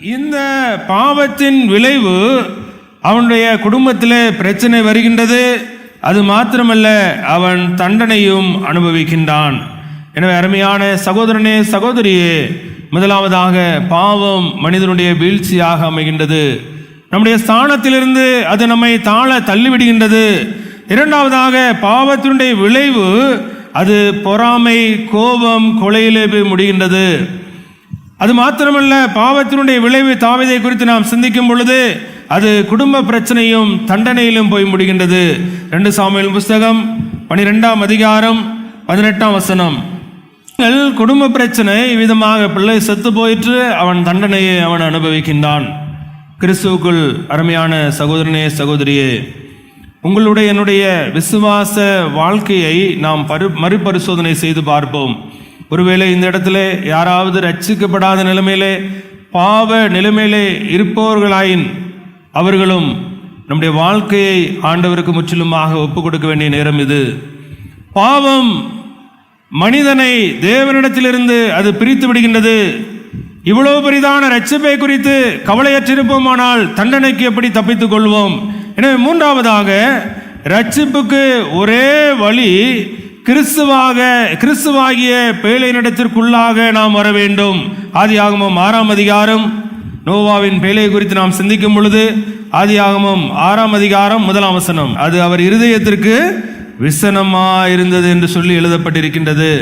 இந்த பாவத்தின் விளைவு அவனுடைய குடும்பத்திலே பிரச்சனை வருகின்றது. அது மாத்திரமல்ல, அவன் தண்டனையும் அனுபவிக்கின்றான். எனவே அருமையான சகோதரனே சகோதரியே, முதலாவதாக பாவம் மனிதனுடைய வீழ்ச்சியாக அமைகின்றது. நம்முடைய ஸ்தானத்திலிருந்து அது நம்மை தாழ தள்ளிவிடுகின்றது. இரண்டாவதாக பாவத்தினுடைய விளைவு அது பொறாமை, கோபம், கொலையிலே போய் முடிகின்றது. அது மாத்திரமல்ல, பாவத்தினுடைய விளைவு தாவீதை குறித்து நாம் சிந்திக்கும் பொழுது அது குடும்ப பிரச்சனையும் தண்டனையிலும் போய் முடிகின்றது. 2 சாமுவேல் புஸ்தகம் 12ஆம் அதிகாரம் 18ஆம் வசனம். குடும்ப பிரச்சனை விதமாக பிள்ளை செத்து போயிற்று, அவன் தண்டனையை அவன் அனுபவிக்கின்றான். கிறிஸ்துவுக்குள் அருமையான சகோதரனே சகோதரியே, உங்களுடைய என்னுடைய விசுவாச வாழ்க்கையை நாம் மறுபரிசோதனை செய்து பார்ப்போம். ஒருவேளை இந்த இடத்துல யாராவது ரட்சிக்கப்படாத நிலைமையிலே, பாவ நிலைமையிலே இருப்பவர்களாயின் அவர்களும் நம்முடைய வாழ்க்கையை ஆண்டவருக்கு முற்றிலுமாக ஒப்புக் கொடுக்க வேண்டிய நேரம் இது. பாவம் மனிதனை தேவனிடத்திலிருந்து அது பிரித்து விடுகின்றது. இவ்வளவு பெரிதான ரட்சிப்பை குறித்து கவலையற்றிருப்போமானால் தண்டனைக்கு எப்படி தப்பித்துக் கொள்வோம்? எனவே மூன்றாவதாக, ரட்சிப்புக்கு ஒரே வழி கிறிஸ்துவாகிய பேழையினிடத்திற்குள்ளாக நாம் வர வேண்டும். ஆதியாகமம் 6ஆம் அதிகாரம் நோவாவின் பேழை குறித்து நாம் சிந்திக்கும் பொழுது ஆதியாகமம் 6ஆம் அதிகாரம் 1ஆம் வசனம், அது அவர் இருதயத்திற்கு விசனமா இருந்தது என்று சொல்லி எழுதப்பட்டிருக்கின்றது.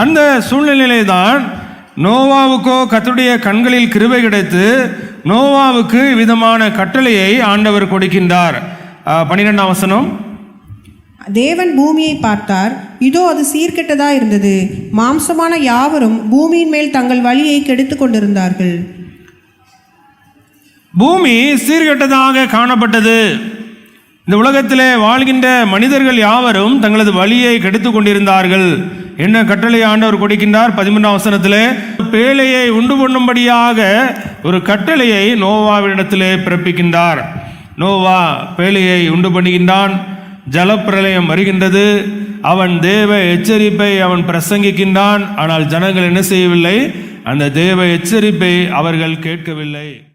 அந்த சூழ்நிலையிலே தான் நோவாவுக்கோ கர்த்தருடைய கண்களில் கிருபை கிடைத்து நோவாவுக்கு விதமான கட்டளையை ஆண்டவர் கொடுக்கின்றார். 12ஆம் வசனம், தேவன் பூமியை பார்த்தார், இதோ அது சீர்கெட்டதா இருந்தது, மாம்சமான யாவரும் பூமியின் மேல் தங்கள் வழியை கெடுத்து கொண்டிருந்தார்கள். பூமி சீர்கெட்டதாக காணப்பட்டது. இந்த உலகத்திலே வாழ்கின்ற மனிதர்கள் யாவரும் தங்களது வழியை கெடுத்து கொண்டிருந்தார்கள். என்ன கட்டளை ஆண்டவர் கொடுக்கின்றார்? 13ஆம் வசனத்திலே, பேழையை உண்டு பண்ணும்படியாக ஒரு கட்டளையை நோவாவிடத்திலே பிறப்பிக்கின்றார். நோவா பேழையை உண்டு பண்ணுகின்றான். ஜலப்பிரளயம் வருகின்றது. அவன் தேவ எச்சரிப்பை அவன் பிரசங்கிக்கின்றான். ஆனால் ஜனங்கள் என்ன செய்யவில்லை? அந்த தேவ எச்சரிப்பை அவர்கள் கேட்கவில்லை.